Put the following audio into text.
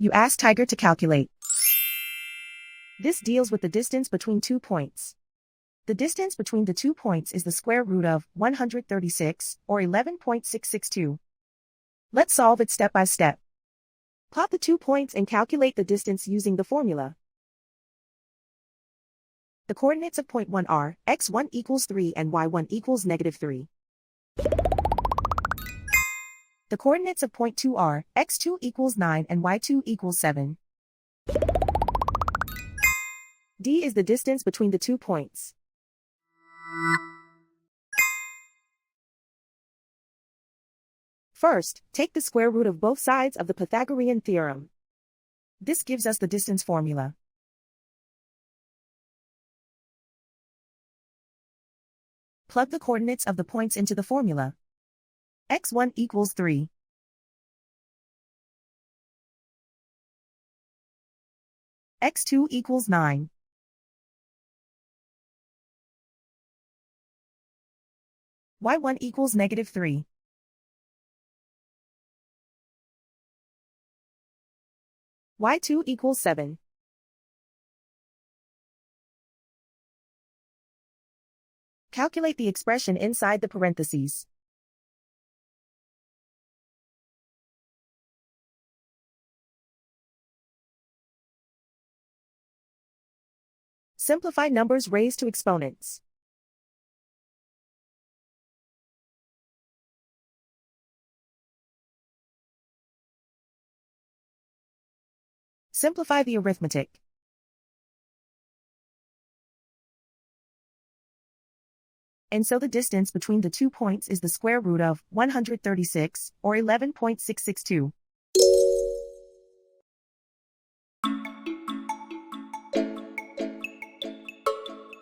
You ask Tiger to calculate. This deals with the distance between 2 points. The distance between the 2 points is the square root of 136, or 11.662. Let's solve it step by step. Plot the 2 points and calculate the distance using the formula. The coordinates of point 1 are x1 equals 3 and y1 equals -3. The coordinates of point 2 are x2 equals 9 and y2 equals 7. D is the distance between the 2 points. First, take the square root of both sides of the Pythagorean theorem. This gives us the distance formula. Plug the coordinates of the points into the formula. x1 equals 3. x2 equals 9. y1 equals -3. y2 equals 7. Calculate the expression inside the parentheses. Simplify numbers raised to exponents. Simplify the arithmetic. And so the distance between the 2 points is the square root of 136, or 11.662.